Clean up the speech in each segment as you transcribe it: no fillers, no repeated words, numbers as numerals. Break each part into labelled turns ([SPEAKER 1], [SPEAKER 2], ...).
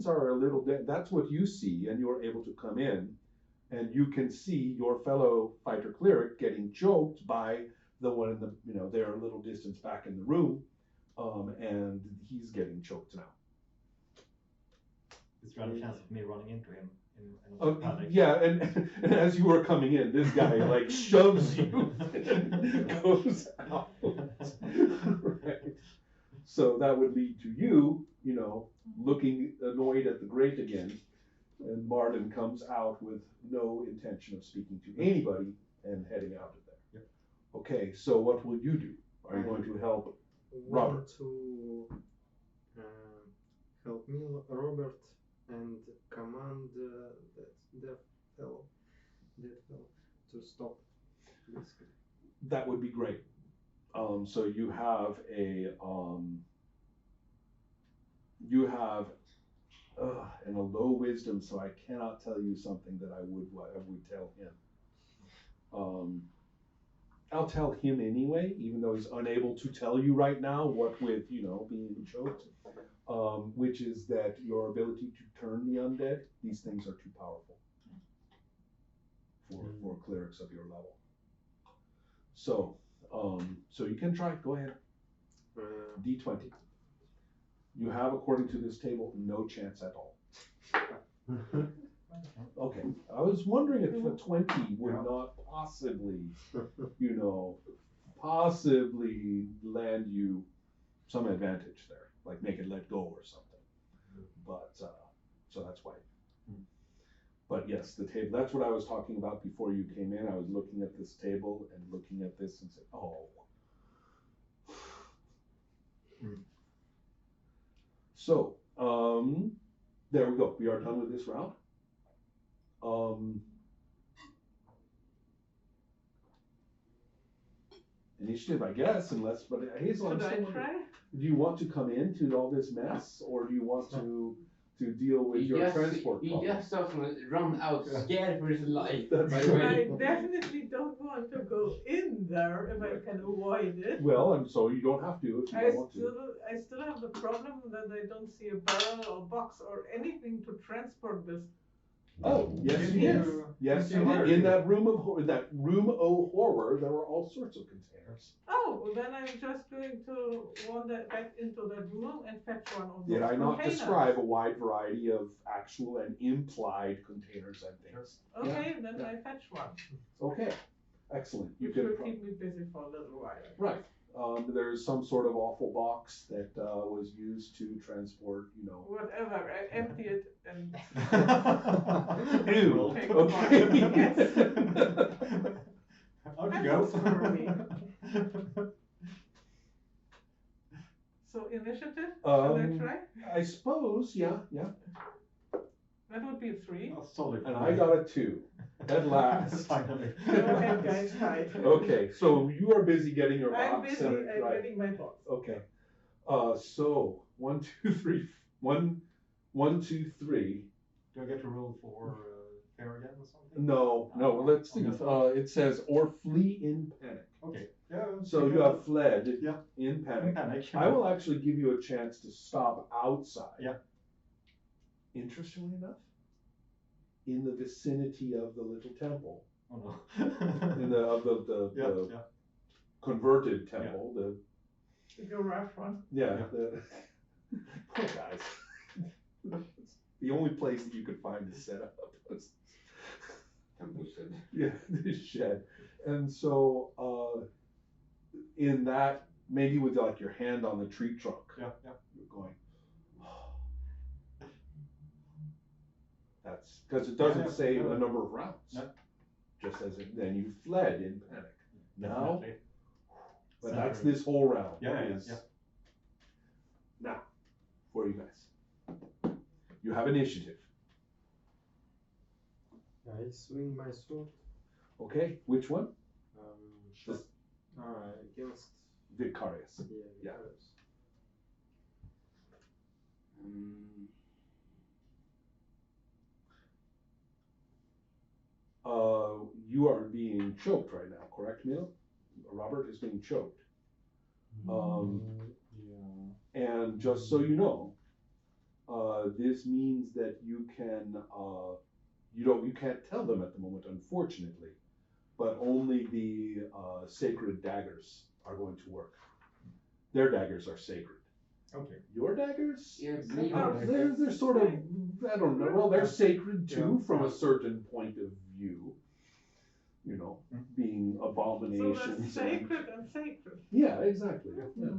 [SPEAKER 1] are a little, that's what you see, and you're able to come in, and you can see your fellow fighter cleric getting choked by the one in the, they're a little distance back in the room, and he's getting choked now.
[SPEAKER 2] Is there any chance of me running into him in panic?
[SPEAKER 1] Yeah, and as you were coming in, this guy like shoves you, goes out. Right. So that would lead to you, looking annoyed at the grate again, and Martin comes out with no intention of speaking to anybody and heading out of there.
[SPEAKER 2] Yep.
[SPEAKER 1] Okay, so what will you do? Are you going to help Robert?
[SPEAKER 3] To help me, Robert, and command that fellow to stop this.
[SPEAKER 1] That would be great. So you have and a low wisdom, so I cannot tell you something that I would tell him. I'll tell him anyway, even though he's unable to tell you right now, what with being choked, which is that your ability to turn the undead, these things are too powerful for clerics of your level. So you can try. Go ahead. D20. You have, according to this table, no chance at all. Okay. I was wondering if a 20 would not possibly, possibly land you some advantage there, like make it let go or something. But so that's why. But yes, the table, that's what I was talking about before you came in. I was looking at this table and looking at this and said, oh. So, there we go. We are done with this round. Initiative, I guess, but Hazel,
[SPEAKER 4] Should I try?
[SPEAKER 1] do you want to come into all this mess, or do you want to deal with your transport
[SPEAKER 5] He
[SPEAKER 1] problem?
[SPEAKER 5] just doesn't run out scared for his life.
[SPEAKER 1] That's
[SPEAKER 5] by the way.
[SPEAKER 4] I definitely don't want to go in there if I can avoid it.
[SPEAKER 1] Well, and so you don't have to if you don't want to.
[SPEAKER 4] I still have the problem that I don't see a barrel or box or anything to transport this.
[SPEAKER 1] Oh, yes, you
[SPEAKER 4] Yes.
[SPEAKER 1] did. Yes, you
[SPEAKER 2] Yes.
[SPEAKER 1] did. In that room of horror, there were all sorts of containers.
[SPEAKER 4] Oh, well, then I'm just going to wander back into that room and fetch one of those
[SPEAKER 1] Did I not
[SPEAKER 4] containers.
[SPEAKER 1] describe a wide variety of actual and implied containers and things?
[SPEAKER 4] Okay,
[SPEAKER 1] Yeah,
[SPEAKER 4] then
[SPEAKER 1] yeah.
[SPEAKER 4] I fetch one.
[SPEAKER 1] Okay, excellent. You
[SPEAKER 4] Which
[SPEAKER 1] can
[SPEAKER 4] will keep me busy for a little while.
[SPEAKER 1] right. There's some sort of awful box that was used to transport,
[SPEAKER 4] Whatever, I empty it and
[SPEAKER 1] Ew.
[SPEAKER 4] Take
[SPEAKER 1] Okay.
[SPEAKER 4] one. Yes.
[SPEAKER 2] Out you
[SPEAKER 4] That
[SPEAKER 2] go.
[SPEAKER 4] works for me. So initiative, should I try?
[SPEAKER 1] I suppose, yeah.
[SPEAKER 4] That would be a 3.
[SPEAKER 2] Oh, solid.
[SPEAKER 1] And I got a 2 at last.
[SPEAKER 2] Finally.
[SPEAKER 4] Go ahead, guys, fight.
[SPEAKER 1] Okay, so you are busy getting your
[SPEAKER 4] I'm
[SPEAKER 1] box.
[SPEAKER 4] busy,
[SPEAKER 1] and-
[SPEAKER 4] I'm
[SPEAKER 1] right.
[SPEAKER 4] getting my box.
[SPEAKER 1] Okay. So 1, 2, 3. 1, 2, 3.
[SPEAKER 2] Do I get to roll for fair again or something?
[SPEAKER 1] No. Let's see. It says or flee in panic.
[SPEAKER 2] Okay. Yeah.
[SPEAKER 1] So you have fled
[SPEAKER 2] Yeah.
[SPEAKER 1] in panic.
[SPEAKER 2] Panic.
[SPEAKER 1] I will actually give you a chance to stop outside.
[SPEAKER 2] Yeah.
[SPEAKER 1] Interestingly enough, in the vicinity of the little temple,
[SPEAKER 2] Oh no.
[SPEAKER 1] in the
[SPEAKER 2] yeah.
[SPEAKER 1] converted temple,
[SPEAKER 4] The giraffe one.
[SPEAKER 1] the poor guys. The only place that you could find to set up was this shed. And so in that, maybe with like your hand on the tree trunk,
[SPEAKER 2] Yeah.
[SPEAKER 1] you're going, that's because it doesn't say a number of rounds.
[SPEAKER 2] No.
[SPEAKER 1] Just as then you fled in panic. Now,
[SPEAKER 2] Definitely.
[SPEAKER 1] but that's this whole round.
[SPEAKER 2] Yeah.
[SPEAKER 1] Now, for you guys, you have initiative.
[SPEAKER 3] I swing my sword.
[SPEAKER 1] Okay, which one?
[SPEAKER 3] Shot. Against.
[SPEAKER 1] Vicarious.
[SPEAKER 3] Yeah.
[SPEAKER 1] You are being choked right now, correct, Neil? Robert is being choked.
[SPEAKER 3] Yeah.
[SPEAKER 1] And just so you know, This means that you can, you can't tell them at the moment, unfortunately, but only the sacred daggers are going to work. Their daggers are sacred.
[SPEAKER 2] Okay.
[SPEAKER 1] Your daggers?
[SPEAKER 5] Yeah,
[SPEAKER 1] They're sort of, I don't know, well, they're sacred too from a certain point of view. You know, being
[SPEAKER 4] So
[SPEAKER 1] abominations.
[SPEAKER 4] they're sacred and sacred.
[SPEAKER 1] Yeah, exactly. Yeah.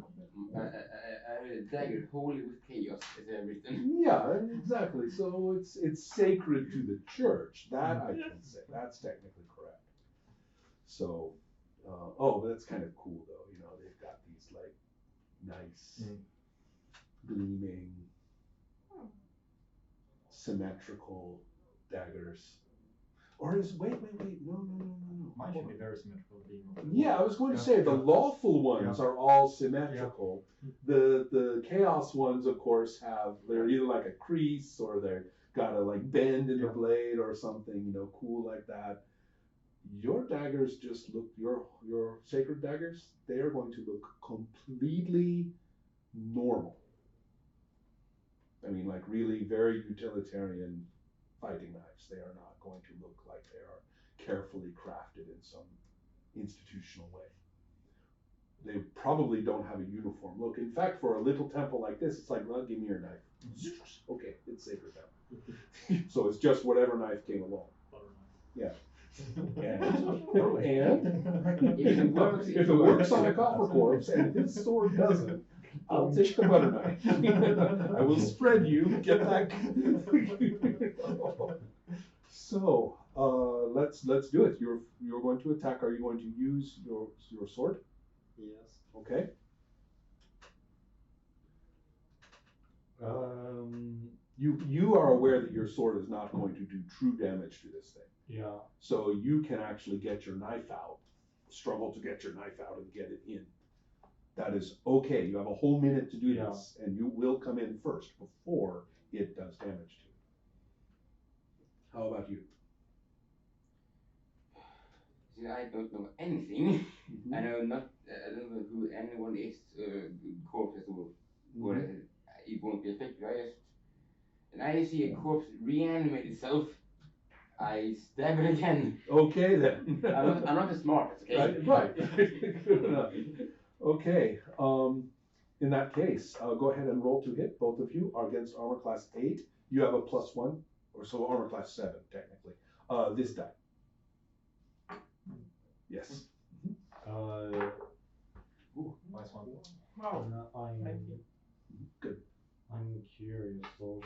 [SPEAKER 5] A dagger holy with chaos is everything.
[SPEAKER 1] Yeah, exactly. So it's sacred to the church. That I can say. That's technically correct. So, oh, that's kind of cool though. You know, they've got these like nice, gleaming, symmetrical daggers. Or is wait, no.
[SPEAKER 2] Mine should be very symmetrical.
[SPEAKER 1] Yeah, I was going to
[SPEAKER 2] Yeah,
[SPEAKER 1] say the
[SPEAKER 2] yeah.
[SPEAKER 1] lawful ones
[SPEAKER 2] Yeah.
[SPEAKER 1] are all symmetrical. The chaos ones, of course, they're either like a crease or they're got a like bend in the
[SPEAKER 2] Yeah.
[SPEAKER 1] blade or something, you know, cool like that. Your daggers just look your sacred daggers. They are going to look completely normal. I mean, like really very utilitarian fighting knives. They are not going to look like they are carefully crafted in some institutional way. They probably don't have a uniform look. In fact, for a little temple like this, it's like, well, give me your knife. Okay, it's sacred now. So it's just whatever knife came along. Yeah. And if it works on a copper corpse and his sword doesn't, I'll take the butter knife. I will spread you. Get back. So let's do it. You're going to attack. Are you going to use your sword?
[SPEAKER 3] Yes.
[SPEAKER 1] Okay. You are aware that your sword is not going to do true damage to this thing.
[SPEAKER 2] Yeah.
[SPEAKER 1] So you can actually get your knife out, struggle to get your knife out and get it in. That is okay. You have a whole minute to do this, and you will come in first before it does damage to you. How about you?
[SPEAKER 5] See, I don't know anything.
[SPEAKER 1] Mhm.
[SPEAKER 5] I don't know who anyone is. Corpses or it won't be effective. And I see a corpse reanimate itself. I stab it again.
[SPEAKER 1] Okay then.
[SPEAKER 5] I'm not the smartest, okay?
[SPEAKER 1] Right. Good enough. Okay. In that case, go ahead and roll to hit. Both of you are against armor class 8. You have a +1, or so armor class 7 technically. This die. Yes.
[SPEAKER 2] Nice one.
[SPEAKER 4] Wow. Thank you.
[SPEAKER 1] Good.
[SPEAKER 6] I'm curious though,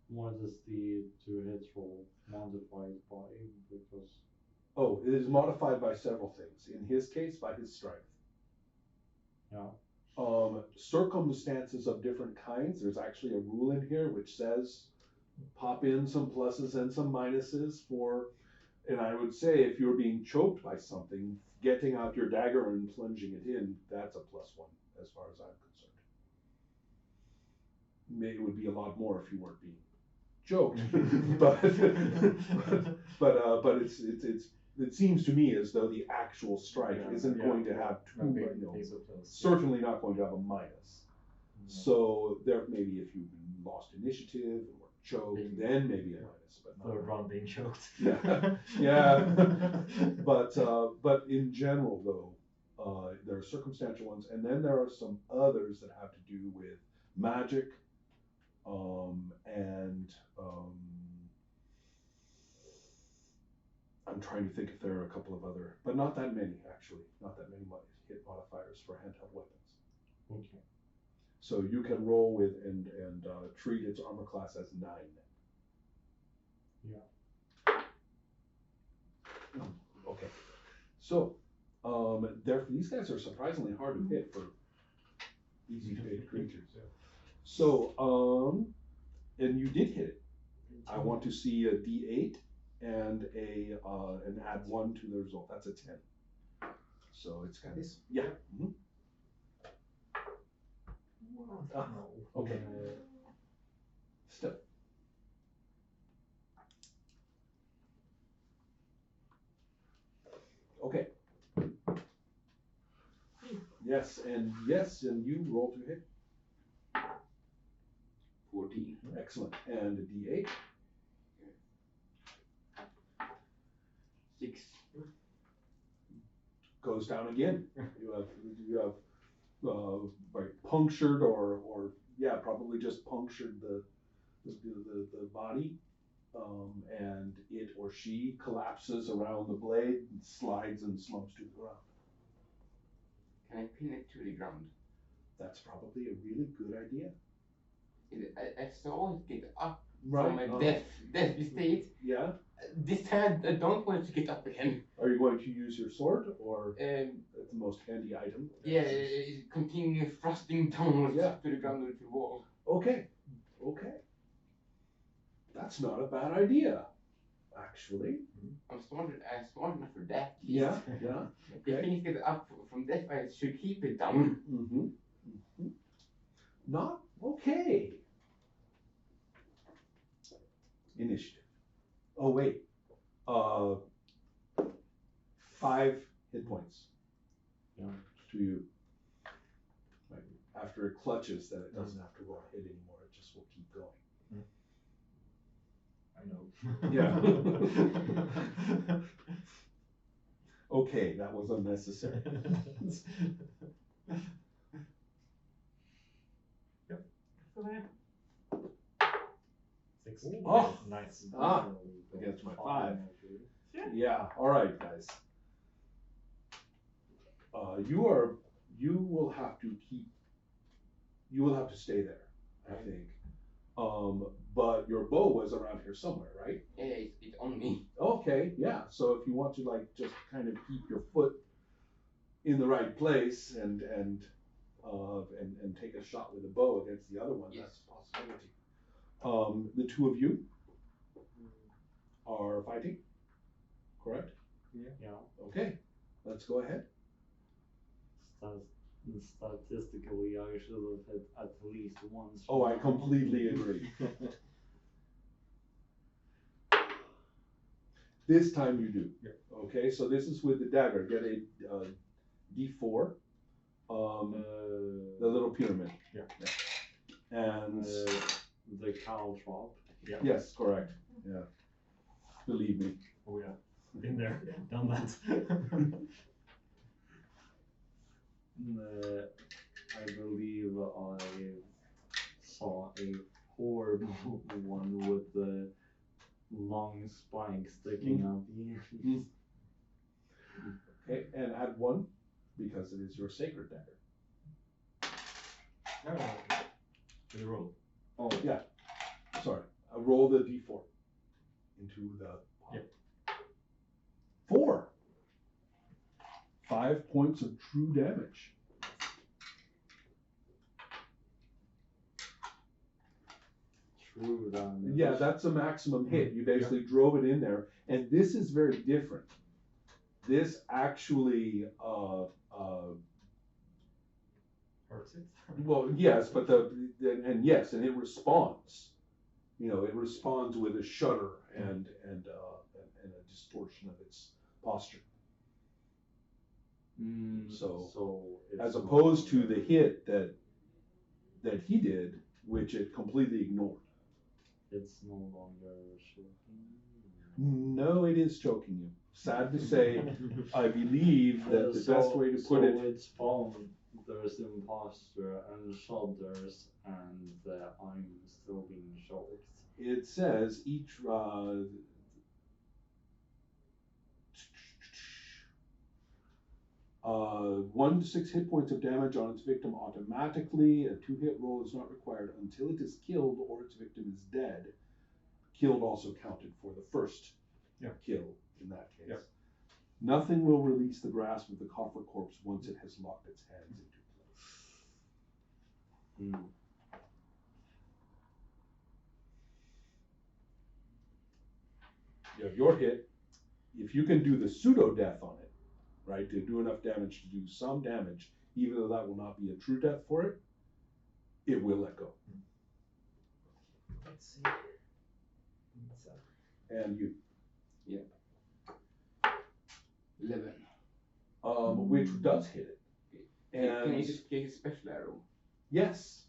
[SPEAKER 6] what is the 2 hits roll modified by? Because
[SPEAKER 1] Oh, it is modified by several things. In his case, by his strength.
[SPEAKER 6] yeah.
[SPEAKER 1] Circumstances of different kinds. There's actually a rule in here which says pop in some pluses and some minuses for, and I would say if you're being choked by something, getting out your dagger and plunging it in, that's a +1 as far as I'm concerned. Maybe it would be a lot more if you weren't being choked, but it seems to me as though the actual strike isn't going to have certainly not going to have a minus. So there maybe if you lost initiative or choked, then maybe a minus, but not.
[SPEAKER 2] Third round being choked.
[SPEAKER 1] Yeah. But in general though, there are circumstantial ones, and then there are some others that have to do with magic, and I'm trying to think if there are a couple of other, but not that many actually, not that many hit modifiers for handheld weapons.
[SPEAKER 6] Okay.
[SPEAKER 1] So you can roll with and treat its armor class as 9.
[SPEAKER 6] Yeah.
[SPEAKER 1] Okay. So these guys are surprisingly hard to hit for easy to hit creatures. So and you did hit it. I want to see a D8 and add 1 to the result. That's a 10. So it's kind of
[SPEAKER 3] This?
[SPEAKER 1] yeah. Mm-hmm. Okay. Still. Okay. Yes, and you roll to hit.
[SPEAKER 5] 14.
[SPEAKER 1] Excellent. And a D8.
[SPEAKER 5] 6.
[SPEAKER 1] Goes down again. You have like punctured or yeah, probably just punctured the body, and it or she collapses around the blade and slides and slumps to the ground.
[SPEAKER 5] Can I pin it to the ground?
[SPEAKER 1] That's probably a really good idea.
[SPEAKER 5] I saw it get up
[SPEAKER 1] Right.
[SPEAKER 5] from a death state.
[SPEAKER 1] Yeah.
[SPEAKER 5] This time I don't want it to get up again.
[SPEAKER 1] Are you going to use your sword or it's the most handy item?
[SPEAKER 5] Yeah, continue thrusting downwards
[SPEAKER 1] Yeah.
[SPEAKER 5] to the ground with the wall.
[SPEAKER 1] Okay. Okay. That's not a bad idea, actually.
[SPEAKER 5] I'm smart enough for that.
[SPEAKER 1] Yeah. Yeah.
[SPEAKER 5] If
[SPEAKER 1] Okay.
[SPEAKER 5] things get up from death, I should keep it down.
[SPEAKER 1] Mm-hmm. Mm-hmm. Not okay. Initiative. Oh wait. 5 hit points.
[SPEAKER 6] Yeah.
[SPEAKER 1] To you. Right. After it clutches, that it doesn't have to roll a hit anymore. It just will keep going.
[SPEAKER 2] I know.
[SPEAKER 1] Yeah. Okay, that was unnecessary.
[SPEAKER 4] So then,
[SPEAKER 2] 6.
[SPEAKER 1] Oh.
[SPEAKER 2] Nice.
[SPEAKER 1] Ah, against my 5.
[SPEAKER 4] sure.
[SPEAKER 1] Yeah. All right, guys. You will have to keep. You will have to stay there, I think. But your bow was around here somewhere, right?
[SPEAKER 5] Yeah, it's on me.
[SPEAKER 1] Okay, yeah. So if you want to like just kind of keep your foot in the right place and take a shot with a bow against the other one,
[SPEAKER 5] Yes.
[SPEAKER 1] that's a possibility. The two of you are fighting, correct?
[SPEAKER 6] Yeah.
[SPEAKER 1] Okay, let's go ahead.
[SPEAKER 6] Statistically, I should have hit at least once.
[SPEAKER 1] Oh, I completely agree. This time you do.
[SPEAKER 2] Yeah.
[SPEAKER 1] Okay, so this is with the dagger. Get a D4. The little pyramid.
[SPEAKER 2] Yeah.
[SPEAKER 1] And
[SPEAKER 6] The caltrop.
[SPEAKER 2] Yeah.
[SPEAKER 1] yes, correct. Yeah. Believe me.
[SPEAKER 2] Oh yeah. Been there, done that.
[SPEAKER 6] I believe I saw a horrible one with the long spike sticking out the end.
[SPEAKER 1] Okay, and add 1 because it is your sacred dagger.
[SPEAKER 2] No. To the roll.
[SPEAKER 1] Oh yeah. Sorry. Roll the D4 into the pot.
[SPEAKER 2] Yep.
[SPEAKER 1] 4. 5 points of true damage.
[SPEAKER 6] True damage.
[SPEAKER 1] Yeah, that's a maximum hit. You basically drove it in there, and this is very different. This actually,
[SPEAKER 2] Hurts it.
[SPEAKER 1] well, yes, but and it responds. You know, it responds with a shudder and a distortion of its posture. So
[SPEAKER 6] it's
[SPEAKER 1] as
[SPEAKER 6] not-
[SPEAKER 1] opposed to the hit that he did, which it completely ignored.
[SPEAKER 6] It's no longer shocking.
[SPEAKER 1] No, it is choking you. Sad to say, I believe that the best way to put it.
[SPEAKER 6] It's found there's the imposter and shudders, and I'm still being shocked.
[SPEAKER 1] It says each. 1 to 6 hit points of damage on its victim automatically. A 2-hit roll is not required until it is killed or its victim is dead. Killed also counted for the first kill in that case.
[SPEAKER 2] Yep.
[SPEAKER 1] Nothing will release the grasp of the coffer corpse once it has locked its hands into place. You have your hit. If you can do the pseudo death on it, right, to do enough damage to do some damage, even though that will not be a true death for it, it will let go.
[SPEAKER 3] Let's see.
[SPEAKER 1] And you,
[SPEAKER 5] 11.
[SPEAKER 1] which does hit it.
[SPEAKER 5] Can you
[SPEAKER 1] And
[SPEAKER 5] just get a special arrow?
[SPEAKER 1] yes,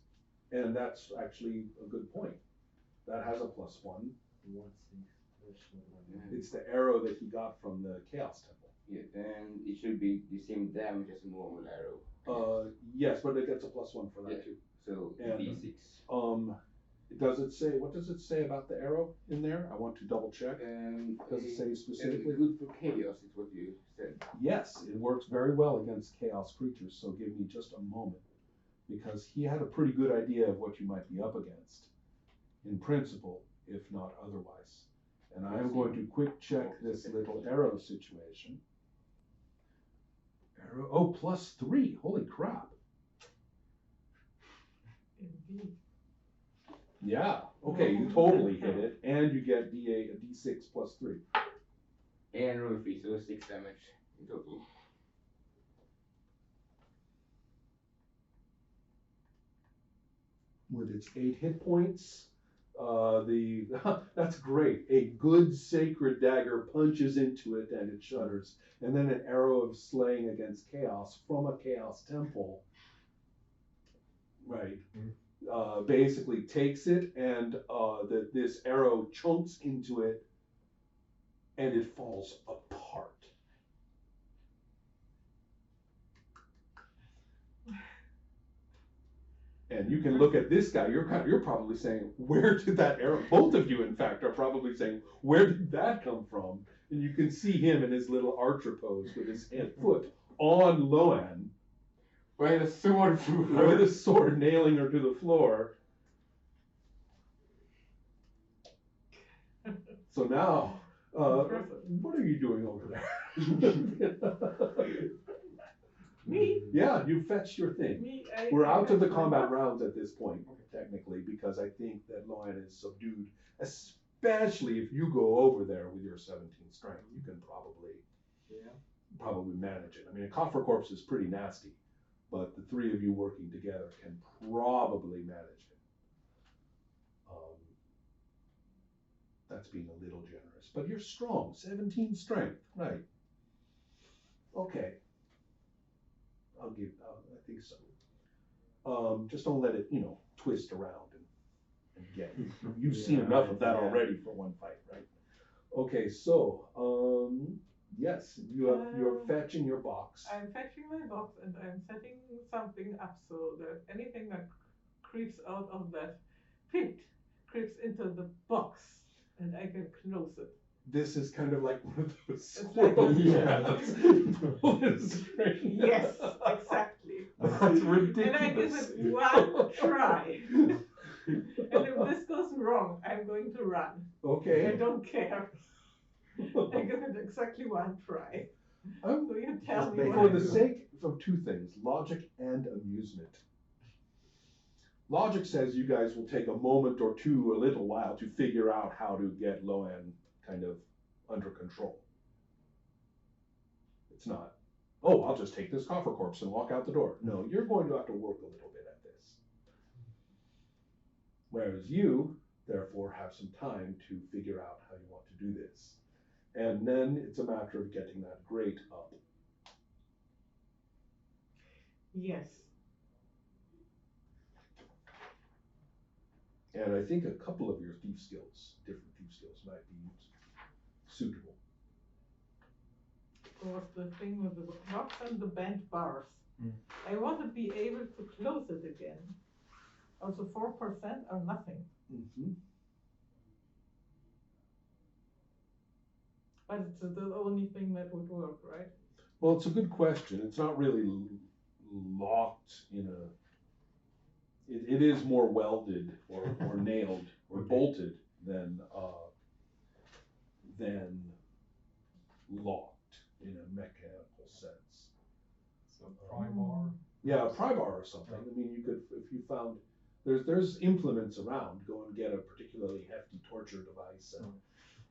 [SPEAKER 1] And that's actually a good point. That has a +1.
[SPEAKER 6] What's the special one?
[SPEAKER 1] It's the arrow that he got from the Chaos Temple.
[SPEAKER 5] Yeah, then it should be the same damage as a normal arrow.
[SPEAKER 1] Yes, but it gets a +1 for that
[SPEAKER 5] Yeah.
[SPEAKER 1] too.
[SPEAKER 5] So
[SPEAKER 1] And,
[SPEAKER 5] D6.
[SPEAKER 1] Does it say, what does it say about the arrow in there? I want to double check. Does it say specifically?
[SPEAKER 5] Good for chaos is what you said.
[SPEAKER 1] Yes, it works very well against chaos creatures, so give me just a moment. Because he had a pretty good idea of what you might be up against, in principle, if not otherwise. And I am going to quick check this little arrow situation. Arrow, oh, +3, holy crap.
[SPEAKER 4] Indeed.
[SPEAKER 1] Yeah, okay, you totally hit it, and you get a D6 +3.
[SPEAKER 5] And roll 3, so 6 damage in total.
[SPEAKER 1] With its 8 hit points, that's great. A good sacred dagger punches into it and it shudders. And then an arrow of slaying against chaos from a chaos temple, right, basically takes it, and this arrow chunks into it and it falls apart. And you can look at this guy, you're probably saying, where did that arrow, both of you in fact are probably saying, where did that come from? And you can see him in his little archer pose with his foot on Loan,
[SPEAKER 5] With a sword through her.
[SPEAKER 1] with his sword nailing her to the floor. So now, what are you doing over there?
[SPEAKER 4] Me?
[SPEAKER 1] Yeah, you fetched your thing.
[SPEAKER 4] Me,
[SPEAKER 1] We're
[SPEAKER 4] I
[SPEAKER 1] out of the
[SPEAKER 4] fetched my
[SPEAKER 1] combat
[SPEAKER 4] box.
[SPEAKER 1] rounds at this point, technically, because I think that Loan is subdued, especially if you go over there with your 17 strength. You can probably manage it. I mean, a coffer corpse is pretty nasty, but the three of you working together can probably manage it. That's being a little generous, but you're strong, 17 strength, right? Okay. I think so. Just don't let it, twist around and get. You've seen enough of that already for one fight, right? Okay, so yes, you're fetching your box.
[SPEAKER 4] I'm fetching my box and I'm setting something up so that anything that creeps out of that pit creeps into the box and I can close it.
[SPEAKER 1] This is kind of like one of those
[SPEAKER 4] It's
[SPEAKER 1] squirrel
[SPEAKER 4] like
[SPEAKER 1] traps.
[SPEAKER 4] Yes, exactly.
[SPEAKER 1] That's ridiculous.
[SPEAKER 4] And I give it one try. And if this goes wrong, I'm going to run. I
[SPEAKER 1] Okay.
[SPEAKER 4] don't care. I give it exactly one try.
[SPEAKER 1] I'm,
[SPEAKER 4] So you tell me
[SPEAKER 1] for
[SPEAKER 4] what
[SPEAKER 1] the
[SPEAKER 4] I do.
[SPEAKER 1] sake of two things, logic and amusement. Logic says you guys will take a moment or two, a little while, to figure out how to get Loan kind of under control. It's not, oh, I'll just take this coffer corpse and walk out the door. No, you're going to have to work a little bit at this. Whereas you, therefore, have some time to figure out how you want to do this. And then it's a matter of getting that grate up.
[SPEAKER 4] Yes.
[SPEAKER 1] And I think a couple of your thief skills, different thief skills, might be suitable.
[SPEAKER 4] Of course, the thing with the box and the bent bars. I want to be able to close it again. Also 4% or nothing.
[SPEAKER 1] Mm-hmm.
[SPEAKER 4] But it's the only thing that would work, right?
[SPEAKER 1] Well, it's a good question. It's not really locked in a. It is more welded or nailed or bolted than locked in a mechanical sense.
[SPEAKER 2] So pry bar.
[SPEAKER 1] Yeah, a pry bar or something. I mean, you could, if you found, there's implements around. Go and get a particularly hefty torture device and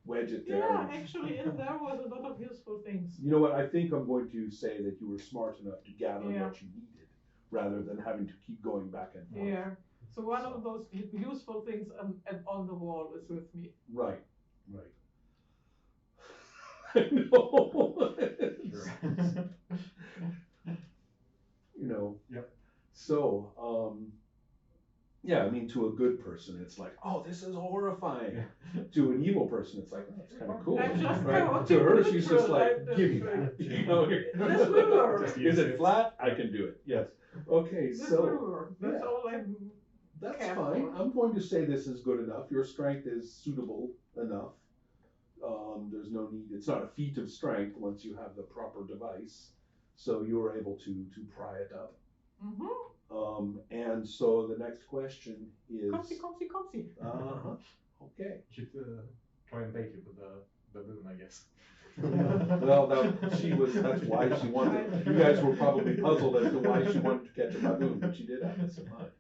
[SPEAKER 1] wedge it there.
[SPEAKER 4] Yeah, actually, in there was a lot of useful things.
[SPEAKER 1] You know what? I think I'm going to say that you were smart enough to gather
[SPEAKER 4] Yeah.
[SPEAKER 1] what you needed, rather than having to keep going back and forth.
[SPEAKER 4] Yeah. So one of those useful things on the wall is with me.
[SPEAKER 1] Right. I know.
[SPEAKER 2] Yep.
[SPEAKER 1] So, Yeah, I mean, to a good person, it's like, oh, this is horrifying. To an evil person, it's like, oh, it's kind of cool.
[SPEAKER 4] I'm just
[SPEAKER 1] Right?
[SPEAKER 4] chaotic
[SPEAKER 1] To her, she's just
[SPEAKER 4] neutral,
[SPEAKER 1] like,
[SPEAKER 4] I'm
[SPEAKER 1] give me
[SPEAKER 4] just
[SPEAKER 1] that.
[SPEAKER 4] like-
[SPEAKER 1] You know,
[SPEAKER 4] This will work.
[SPEAKER 2] Just
[SPEAKER 1] Is
[SPEAKER 2] use
[SPEAKER 1] it
[SPEAKER 2] it.
[SPEAKER 1] flat? I can do it. Yes. Okay,
[SPEAKER 4] This will
[SPEAKER 1] so
[SPEAKER 4] work. That's
[SPEAKER 1] yeah.
[SPEAKER 4] all I'm.
[SPEAKER 1] that's
[SPEAKER 4] Careful.
[SPEAKER 1] fine. I'm going to say this is good enough. Your strength is suitable enough. There's no need. It's not a feat of strength once you have the proper device. So you're able to pry it up.
[SPEAKER 4] Mm-hmm.
[SPEAKER 1] And so the next question is.
[SPEAKER 4] Comfy.
[SPEAKER 1] Uh-huh. Okay.
[SPEAKER 2] You should try and bait it with the balloon, I guess.
[SPEAKER 1] Well, that's why she wanted. You guys were probably puzzled as to why she wanted to catch a baboon, but she did have this in mind.